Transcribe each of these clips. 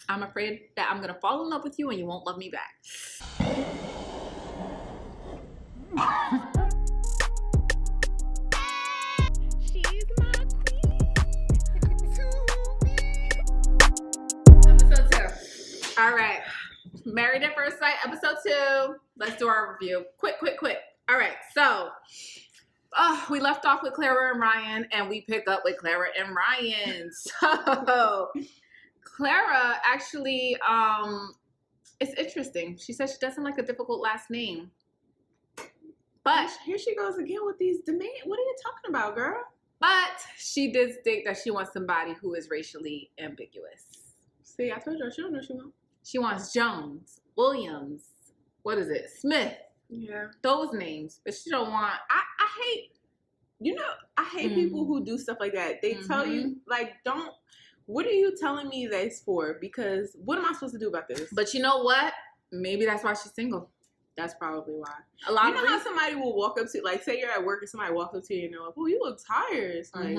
I'm afraid that I'm gonna fall in love with you and you won't love me back. She's my queen. Episode 2. All right. Married at First Sight, episode 2. Let's do our review. Quick. All right. So, we left off with Clara and Ryan, and we pick up with Clara and Ryan. So, Clara actually, it's interesting. She says she doesn't like a difficult last name. But Here she goes again with these demands. What are you talking about, girl? But she did state that she wants somebody who is racially ambiguous. See, I told you she don't know what she wants. She wants Jones, Williams, what is it, Smith, Yeah. those names. But she don't want, I hate. I hate people who do stuff like that. They tell you, like, what are you telling me that's for? Because what am I supposed to do about this? But you know what? Maybe that's why she's single. That's probably why. A lot you know how somebody will walk up to, like, say you're at work and somebody walks up to you and they're like, oh, you look tired. It's like,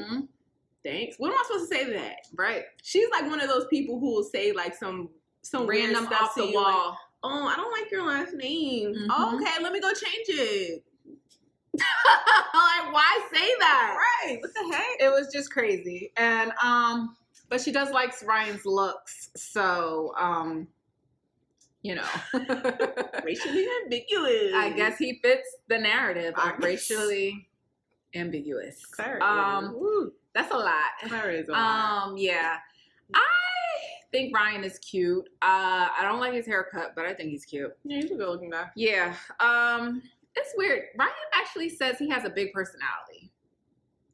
thanks. What am I supposed to say to that? Right. She's like one of those people who will say, like, some Random stuff off to the you, wall. like, oh, I don't like your last name. Oh, okay, let me go change it. Like, why say that? Right. What the heck? It was just crazy. And, but she does like Ryan's looks. So, Racially ambiguous. I guess he fits the narrative of racially ambiguous. That's a lot. Yeah. I think Ryan is cute. I don't like his haircut, but I think he's cute. Yeah, he's a good looking guy. Yeah. It's weird. Ryan actually says he has a big personality.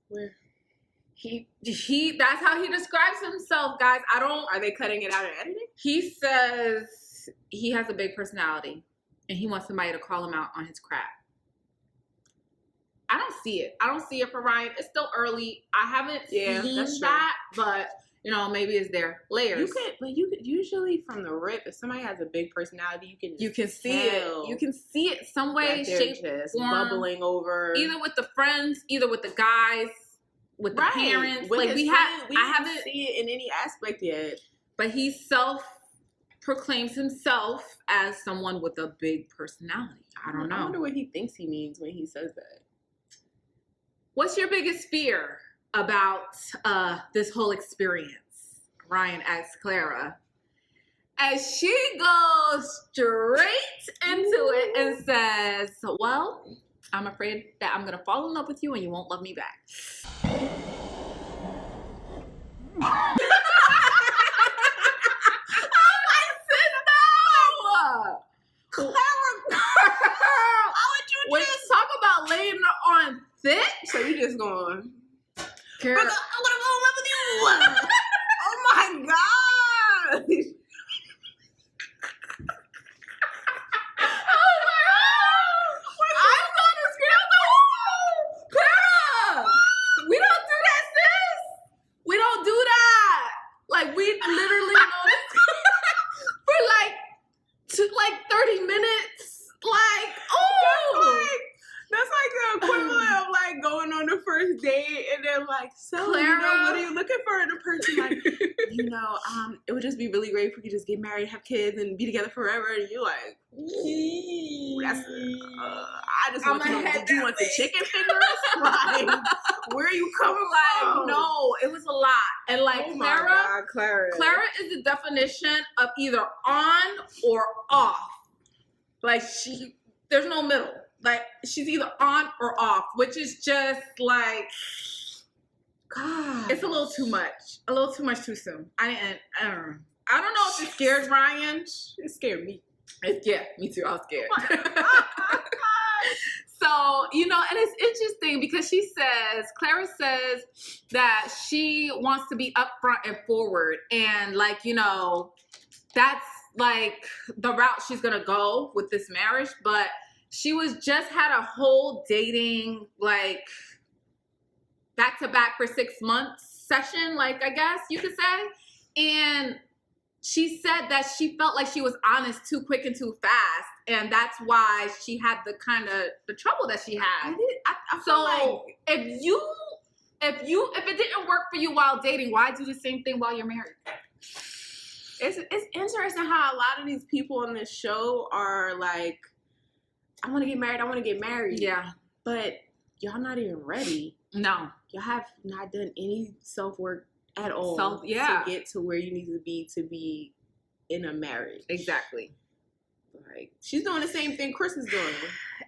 Where? He that's how he describes himself, guys. Are they cutting it out in editing? He says he has a big personality and he wants somebody to call him out on his crap. I don't see it for Ryan. It's still early. I haven't seen that, but maybe it's there. Layers. You could usually from the rip, if somebody has a big personality, you can see it. You can see it some way, shape, form, bubbling over. Either with the friends, either with the guys, with the parents. With like we haven't see it in any aspect yet. But he proclaims himself as someone with a big personality. I don't know. I wonder what he thinks he means when he says that. What's your biggest fear about this whole experience? Ryan asks Clara. As she goes straight into it and says, well, I'm afraid that I'm going to fall in love with you and you won't love me back. When you talk about laying on thick, so you just going, Girl, I'm gonna fall in love with you. Oh my god! I saw this girl. Clara, we don't do that, sis. We don't do that. Like we literally know this for like 30 minutes. Like, oh. That's like the equivalent of like going on the first date and then like, so Clara, what are you looking for in a person? Like, it would just be really great if we could just get married, have kids, and be together forever. And you're like, I just want to know, did you want the chicken fingers? Like, where are you coming from? Like, no, it was a lot. And like Clara Clara is the definition of either on or off. Like there's no middle. Like, she's either on or off, which is just like, God, it's a little too much. A little too much too soon. I don't know. I don't know if it scared Ryan. It scared me. Yeah, me too. I was scared. So, and it's interesting because Clara says that she wants to be upfront and forward. And like, that's like the route she's going to go with this marriage. But she just had a whole dating, like, back-to-back for 6 months session, like, I guess you could say. And she said that she felt like she was honest too quick and too fast. And that's why she had the trouble that she had. I feel like if it didn't work for you while dating, why do the same thing while you're married? It's interesting how a lot of these people on this show are like, I want to get married. Yeah. But y'all not even ready. No. Y'all have not done any self-work at all to get to where you need to be in a marriage. Exactly. Like, she's doing the same thing Chris is doing.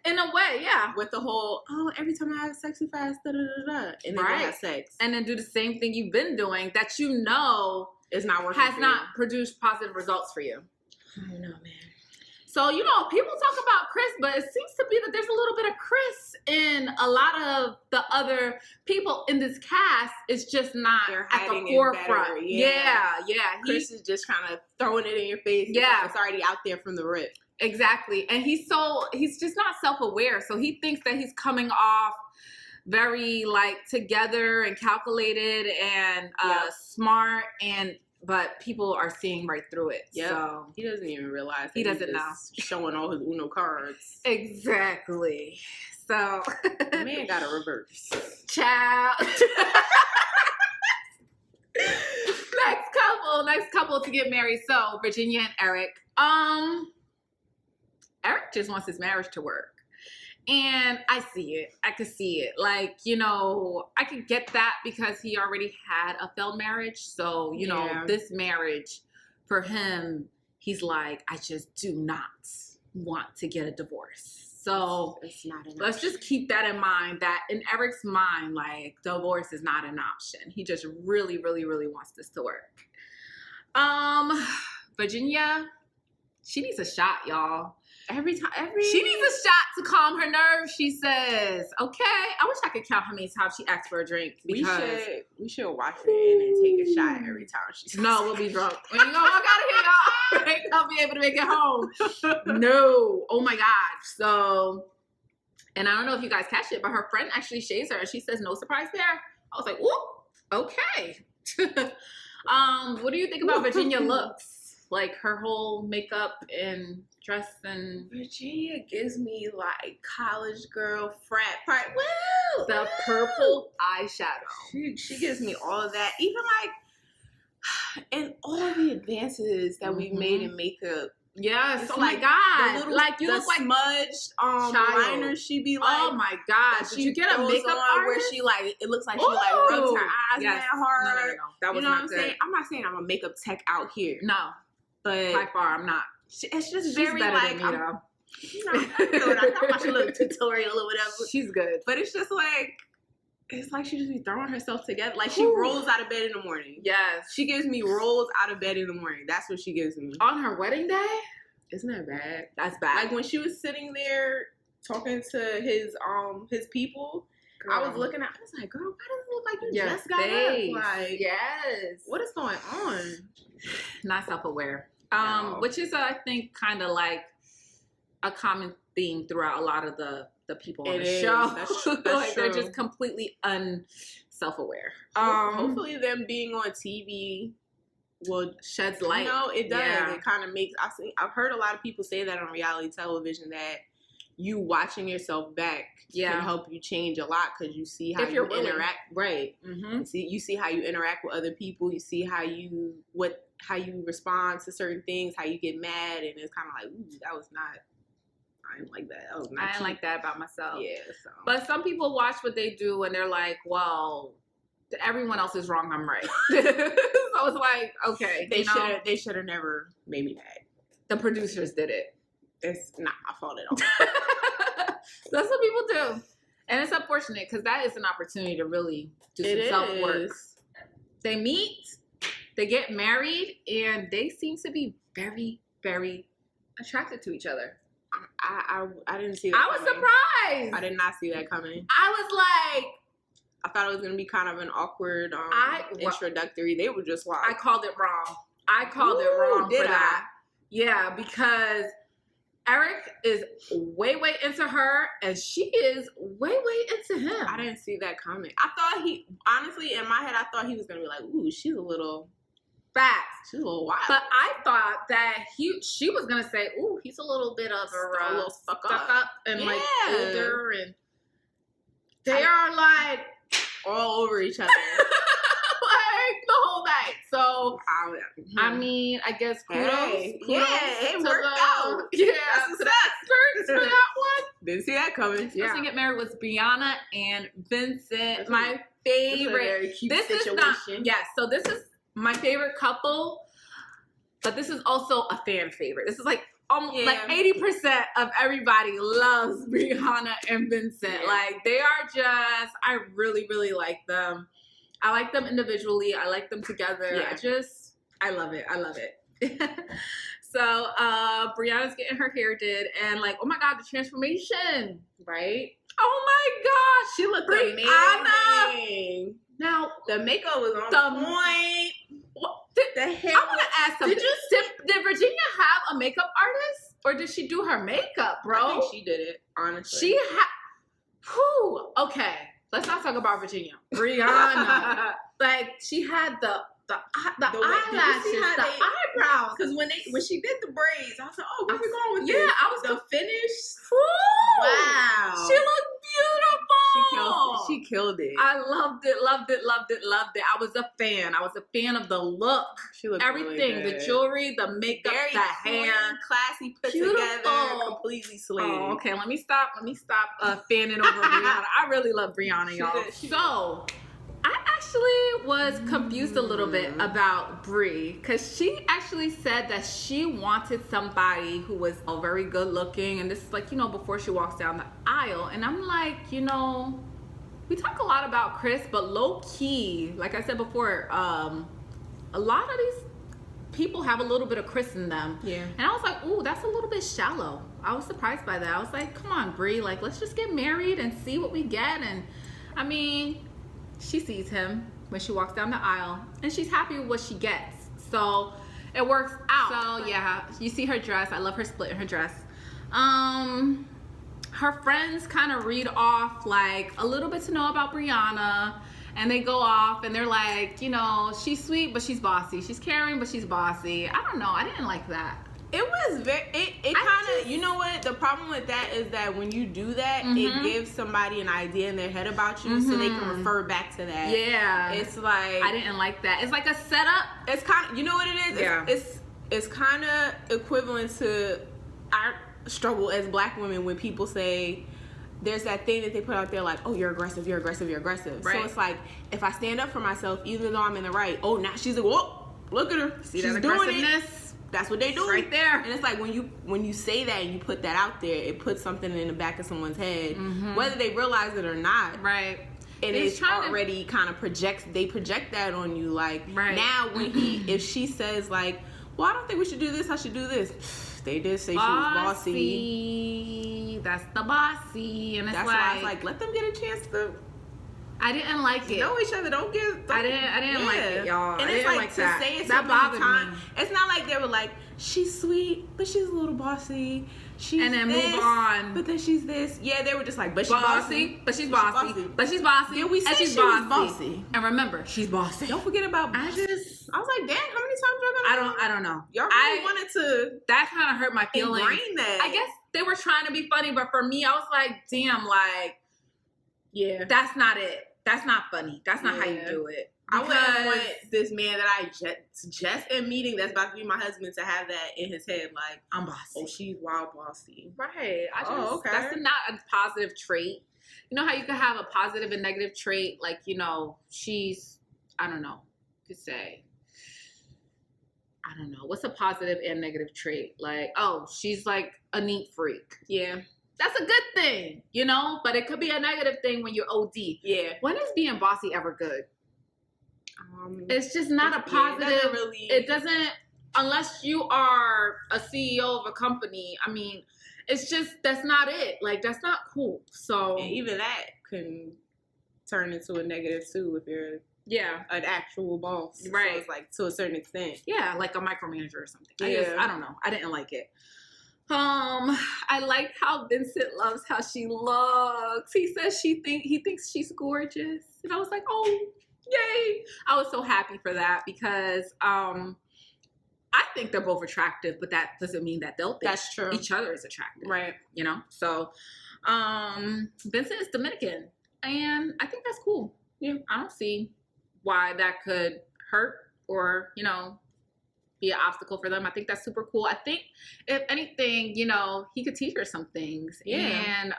In a way, yeah. With the whole, every time I have sex, we fast, da-da-da-da. And then have sex. And then do the same thing you've been doing that you know is not working has not produced positive results for you. I don't know, man. So, you know, people talk about Chris, but it seems to be that there's a little bit of Chris in a lot of the other people in this cast. It's just not at the forefront. Yeah. Chris is just kind of throwing it in your face. Yeah. It's already out there from the rip. Exactly. And he's just not self-aware. So he thinks that he's coming off very like together and calculated and smart, but people are seeing right through it. Yeah. So he doesn't even realize he doesn't know. Showing all his Uno cards. Exactly. So the man got a reverse. Child. Next couple to get married. So Virginia and Eric. Eric just wants his marriage to work. And I see it. I could see it. Like, you know, I could get that because he already had a failed marriage. So, you know, this marriage for him, he's like, I just do not want to get a divorce. So it's not an let's just keep that in mind, that in Eric's mind, like, divorce is not an option. He just really, really, really wants this to work. Virginia, she needs a shot, y'all. She needs a shot to calm her nerves. She says, "Okay." I wish I could count how many times she asked for a drink. Because we should watch it and then take a shot every time she says. No, we'll be drunk. We ain't gonna walk out of here, y'all. We ain't gonna be able to make it home. No. Oh my God. So, and I don't know if you guys catch it, but her friend actually shades her and she says, "No surprise there." I was like, "Ooh, okay." What do you think about Virginia looks? Like her whole makeup and dress and... Virginia gives me like college girl frat part. Woo! The purple eyeshadow. She gives me all of that. Even like, and all the advances that we've made in makeup. Yes. So oh my God. Like you look like smudged liner. She be like, oh my God. Did you get a makeup artist? Where she like, it looks like she like rubs her eyes that hard. No. That was you know not what I'm good. saying? I'm not saying I'm a makeup tech out here. No. But by far, I'm not. It's just She's very better like, than me, though. You know, I watch a little tutorial or whatever. She's good. But it's just like, it's like she just be throwing herself together. Like she rolls out of bed in the morning. Yes. She gives me rolls out of bed in the morning. That's what she gives me. On her wedding day? Isn't that bad? That's bad. Like when she was sitting there talking to his people, girl. I was looking at, I was like, girl, why does it look like you just got up? Like, yes. What is going on? Not self-aware. Which is, I think, kind of like a common theme throughout a lot of the people on the show. That's like true. They're just completely unself-aware. Hopefully them being on TV will sheds light. No, it does. Yeah. It kind of makes, I've heard a lot of people say that on reality television, that you watching yourself back can help you change a lot because you see how you interact. Right. Mm-hmm. You see how you interact with other people. You see how you respond to certain things, how you get mad, and it's kind of like, ooh, that was not. I didn't like that. I didn't like that about myself. Yeah. So. But some people watch what they do and they're like, well, everyone else is wrong. I'm right. So it's like, okay, they should have never made me mad. The producers did it. It's not my fault at all. That's what people do. And it's unfortunate because that is an opportunity to really do some self-work. They meet, they get married, and they seem to be very, very attracted to each other. I didn't see that I was surprised. I did not see that coming. I was like... I thought it was going to be kind of an awkward introductory. They were just like... I called it wrong. It wrong for that. Yeah, because... Eric is way into her, and she is way into him. I didn't see that coming. I thought honestly, in my head, I thought he was going to be like, ooh, she's a little... Facts. She's a little wild. But I thought that she was going to say, ooh, he's a little bit of a little stuck up and like older, and they are like... all over each other. Like the whole night. So, I mean, I guess kudos. It worked out. Yeah, to the experts for that one. Didn't see that coming. Yeah. Person to get married was Brianna and Vincent. My favorite. Very cute situation. So this is my favorite couple, but this is also a fan favorite. This is like almost like 80% of everybody loves Brianna and Vincent. Yeah. Like they are just, I really, really like them. I like them individually. I like them together. Yeah. I love it. I love it. So Brianna's getting her hair did, and like, oh my God, the transformation, right? Oh my gosh, she looked amazing. Now the makeup was on point. The hair. I want to ask something. Did Virginia have a makeup artist, or did she do her makeup, bro? I think she did it. Honestly, she had. Okay, let's not talk about Virginia. Brianna, like she had the eyelashes, the eyebrows. Because when she did the braids, I was like, oh, where we going with this? Yeah, I was the finish. Wow, she looked beautiful. She killed it. I loved it. I was a fan. I was a fan of the look. She looked everything, really good. The jewelry, the makeup, very the hair, classy, put together, completely slay. Oh, okay, let me stop fanning over Brianna. I really love Brianna, y'all. So I actually was confused a little bit about Brie, because she actually said that she wanted somebody who was very good looking, and this is like, before she walks down the aisle. And I'm like, we talk a lot about Chris, but low key, like I said before, a lot of these people have a little bit of Chris in them. Yeah. And I was like, ooh, that's a little bit shallow. I was surprised by that. I was like, come on, Brie, like let's just get married and see what we get. And I mean, she sees him when she walks down the aisle, and she's happy with what she gets. So it works out. So yeah, you see her dress. I love her split in her dress. Her friends kind of read off like a little bit to know about Brianna, and they go off and they're like, she's sweet, but she's bossy. She's caring, but she's bossy. I don't know. I didn't like that. It was it kind of, you know what, the problem with that is that when you do that, it gives somebody an idea in their head about you, so they can refer back to that. Yeah. It's like, I didn't like that. It's like a setup. It's kind of, you know what it is? Yeah. It's kind of equivalent to our struggle as Black women when people say, there's that thing that they put out there like, oh, you're aggressive. Right. So it's like, if I stand up for myself, even though I'm in the right, oh, now she's like, whoa, look at her. See she's that doing aggressiveness? It. That's what they do. Right there. And it's like when you say that and you put that out there, it puts something in the back of someone's head, whether they realize it or not. Right. And it's already kind of project that on you. Like, now when if she says like, well, I don't think we should do this, I should do this. They did say she was bossy. That's the bossy. And it's that's like, why I was like, let them get a chance to. I didn't like it. Know each other. I didn't like it, y'all. And it's like to that. say it that bothered me. It's not like they were like, she's sweet, but she's a little bossy. She's and then this, move on. But then she's this. Yeah, they were just like, but she's bossy. But she's bossy. But she's bossy. Yeah, we said she's she was bossy. And remember, she's bossy. Don't forget about. I was like, damn, how many times y'all gonna? I don't know. Y'all really wanted to. That kind of hurt my feelings. Ingrain that. I guess they were trying to be funny, but for me, I was like, damn, like, yeah, that's not it. That's not funny. That's not how you do it. I wouldn't want this man that I just in meeting that's about to be my husband to have that in his head, like, I'm bossy. Oh, she's wild bossy. Right. Okay. That's not a positive trait. You know how you can have a positive and negative trait? Like, she's, I don't know, you could say, I don't know. What's a positive and negative trait? Like, oh, she's like a neat freak. Yeah. That's a good thing, but it could be a negative thing when you're OD. Yeah. When is being bossy ever good? It's just not a positive. It doesn't, unless you are a CEO of a company. I mean, it's just, that's not it. Like, that's not cool. So. And even that can turn into a negative too if you're an actual boss. Right. So it's like to a certain extent. Yeah, like a micromanager or something. Yeah. I don't know. I didn't like it. I like how Vincent loves how she looks. He says he thinks she's gorgeous. And I was like, oh, yay. I was so happy for that because I think they're both attractive, but that doesn't mean that they'll think that's true. Each other is attractive. Right. So Vincent is Dominican, and I think that's cool. Yeah. I don't see why that could hurt or, you know, be an obstacle for them. I think that's super cool. I think if anything, you know, he could teach her some things. Yeah. And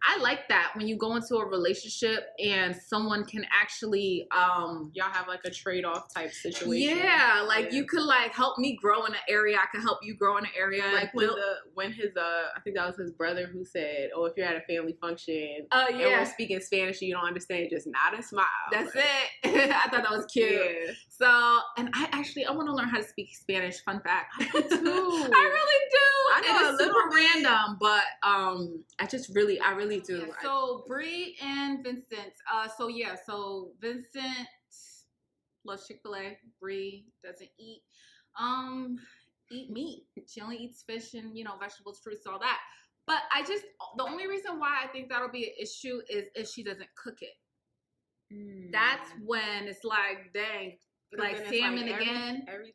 I like that when you go into a relationship and someone can actually y'all have like a trade-off type situation. Yeah, like you could like help me grow in an area, I can help you grow in an area. Like when his I think that was his brother who said, "Oh, if you're at a family function and we're speaking Spanish and you don't understand, just nod and smile." That's it. I thought that was cute. Yeah. So, and I want to learn how to speak Spanish. Fun fact. I do too. I really do. I know, it is super random, but I really do. Yeah, so Bree and Vincent. So Vincent loves Chick-fil-A. Bree doesn't eat meat. She only eats fish and, you know, vegetables, fruits, all that. But the only reason why I think that'll be an issue is if she doesn't cook it. That's when it's like, dang, like salmon like again. Every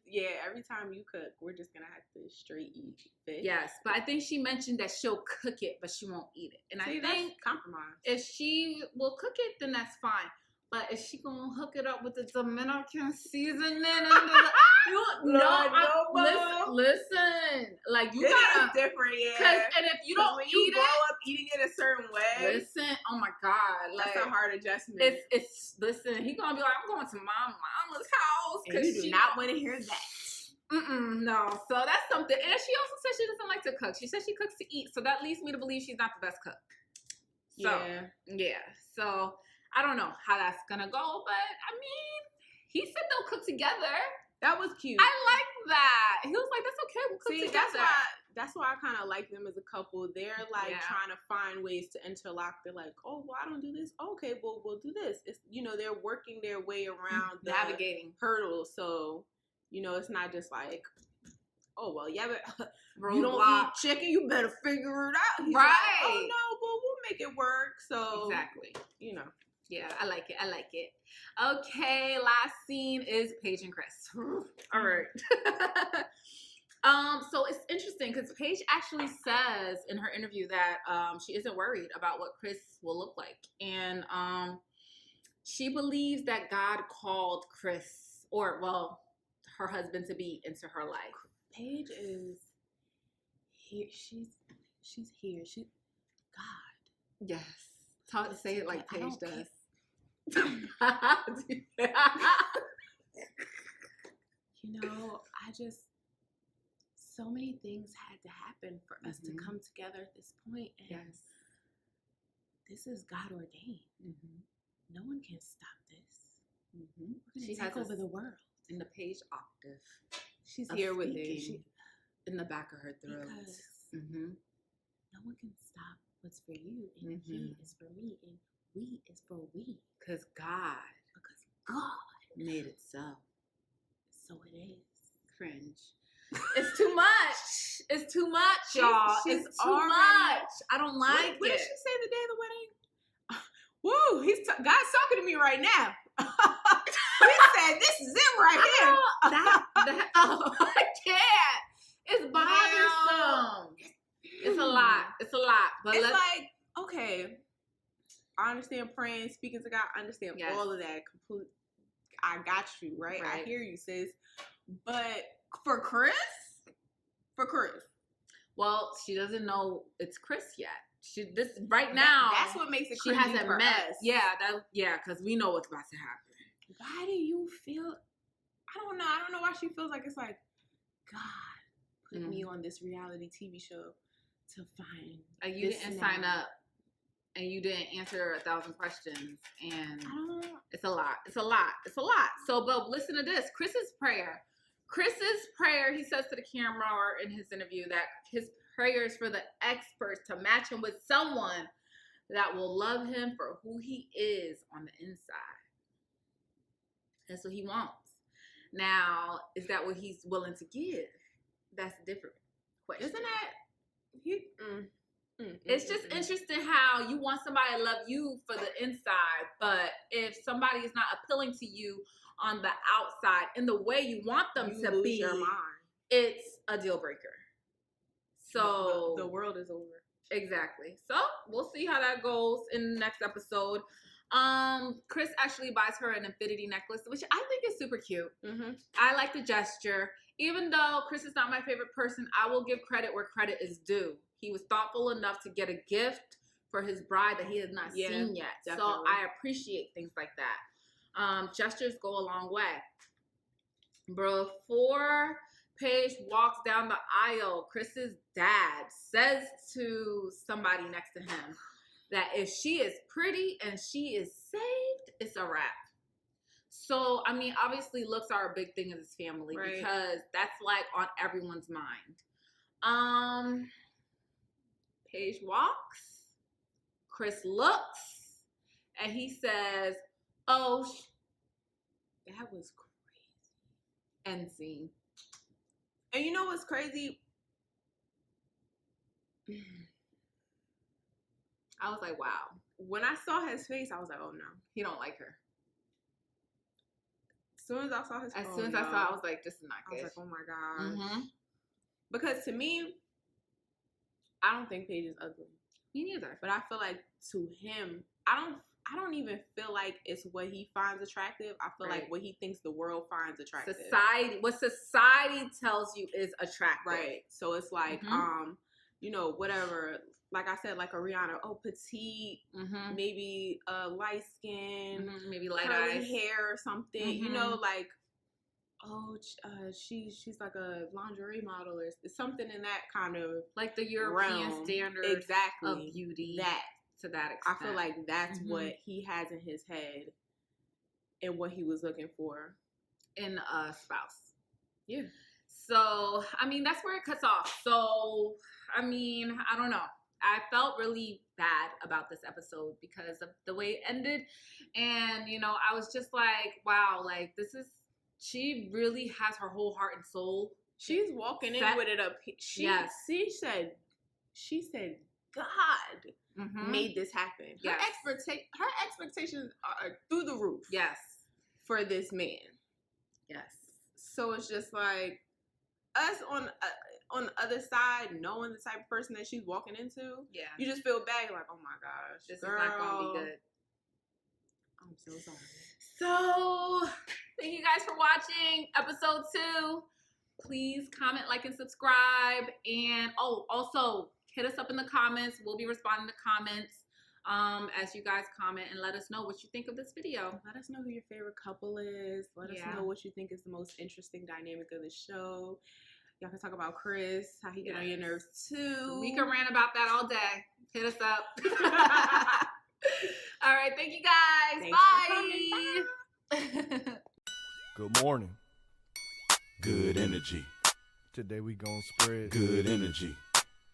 time you cook, we're just gonna have to straight eat fish. Yes, but I think she mentioned that she'll cook it, but she won't eat it. And I think compromise. If she will cook it, then that's fine. But is she gonna hook it up with the Dominican seasoning? Listen, like you gotta different, and if you don't eat grow up eating it a certain way, listen, oh my God, like, that's a hard adjustment. It's listen, he's gonna be like, I'm going to my mama's house, and you do not want to hear that. No, so that's something. And she also said she doesn't like to cook. She said she cooks to eat, so that leads me to believe she's not the best cook. So, so I don't know how that's gonna go, but I mean, he said they'll cook together. That was cute. I like that. He was like, "That's okay, we'll cook together." That's why I kind of like them as a couple. They're like trying to find ways to interlock. They're like, "Oh, well, I don't do this. Okay, well, we'll do this." It's, you know, they're working their way around navigating hurdles. So, you know, it's not just like, "Oh, well, yeah, but you don't eat chicken, you better figure it out." He's right. Like, oh no, well, we'll make it work. So exactly, you know. Yeah, I like it. Okay, last scene is Paige and Chris. All right. So it's interesting because Paige actually says in her interview that she isn't worried about what Chris will look like. And she believes that God called Chris, or, well, her husband to be into her life. Paige is here. She's here. God. Yes. Say it like Paige does. You know, so many things had to happen for us to come together at this point, and this is God ordained. No one can stop this. She take over the world in the Paige octave. She's here with it in the back of her throat. No one can stop what's for you, and He is for me, and we is for we. Because God made it so. So it is. Cringe. It's too much. It's too much, y'all. It's too much. I don't like it. What did she say the day of the wedding? Woo! God's talking to me right now. He said, "This is it right here." I can't. It's bothersome. It's a lot. But it's like, okay, I understand praying, speaking to God. I understand all of that. I got you, right? I hear you, sis. But for Chris, well, she doesn't know it's Chris yet. Now. That's what makes it. She hasn't met. Us. Yeah, because we know what's about to happen. Why do you feel? I don't know why she feels like it's like God put me on this reality TV show to find. Like you didn't sign up. And you didn't answer 1,000 questions, and it's a lot. So, but listen to this. Chris's prayer, he says to the camera or in his interview that his prayer is for the experts to match him with someone that will love him for who he is on the inside. That's what he wants. Now, is that what he's willing to give? That's a different question. Isn't that... It's just interesting how you want somebody to love you for the inside, but if somebody is not appealing to you on the outside in the way you want them to be, your mind. It's a deal breaker. So the world is over. Exactly. So we'll see how that goes in the next episode. Chris actually buys her an infinity necklace, which I think is super cute. Mm-hmm. I like the gesture. Even though Chris is not my favorite person, I will give credit where credit is due. He was thoughtful enough to get a gift for his bride that he has not seen yet. Definitely. So I appreciate things like that. Gestures go a long way. Before Paige walks down the aisle, Chris's dad says to somebody next to him that if she is pretty and she is saved, it's a wrap. So, I mean, obviously looks are a big thing in this family, right? Because that's like on everyone's mind. Paige walks, Chris looks, and he says, oh, that was crazy. End scene. And you know what's crazy? I was like, wow. When I saw his face, I was like, oh no. He don't like her. As soon as I saw his face. As soon as I saw it, I was like, this is not good. I was like, oh my gosh. Mm-hmm. Because to me, I don't think Paige is ugly. Me neither. But I feel like to him, I don't even feel like it's what he finds attractive. I feel like what he thinks the world finds attractive. What society tells you is attractive. Right. So it's like, you know, whatever. Like I said, like a Rihanna, petite, maybe light skin, maybe light curly eyes, hair or something. You know, like, she's like a lingerie model or something in that kind of like the European standard of beauty. That to that extent, I feel like that's what he has in his head and what he was looking for in a spouse. Yeah. So I mean, that's where it cuts off. So I mean, I don't know. I felt really bad about this episode because of the way it ended. And, you know, I was just like, wow, like she really has her whole heart and soul. She's walking in with it up. She said, God made this happen. Yes. Her expectations are through the roof. Yes. For this man. Yes. So it's just like us on the other side, knowing the type of person that she's walking into, you just feel bad. You're like, oh my gosh, this girl, is not gonna be good. I'm so sorry. So, thank you guys for watching episode 2. Please comment, like, and subscribe. And also hit us up in the comments. We'll be responding to comments as you guys comment, and let us know what you think of this video. Let us know who your favorite couple is. Let us know what you think is the most interesting dynamic of the show. Y'all can talk about Chris, how he get on your nerves too. We can rant about that all day. Hit us up. All right, thank you guys. Thanks Bye. Good morning. Good energy. Today we gonna spread good energy.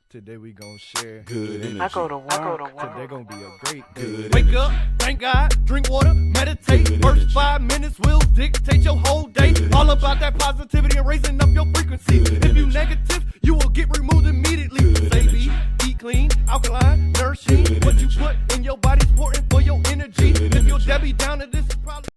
Today we gonna share good energy. I go to work. Today gonna be a great day. Good Wake energy. up, thank God, drink water, meditate. Good First energy. 5 minutes will dictate your whole day. Good All energy. about that positivity and raising up your frequency. Good If you energy. negative, you will get removed immediately. Good Say energy. eat clean, alkaline, nourishing. Good What you energy. put in your body's important for your energy. Good If you're energy. Debbie Downer, this is probably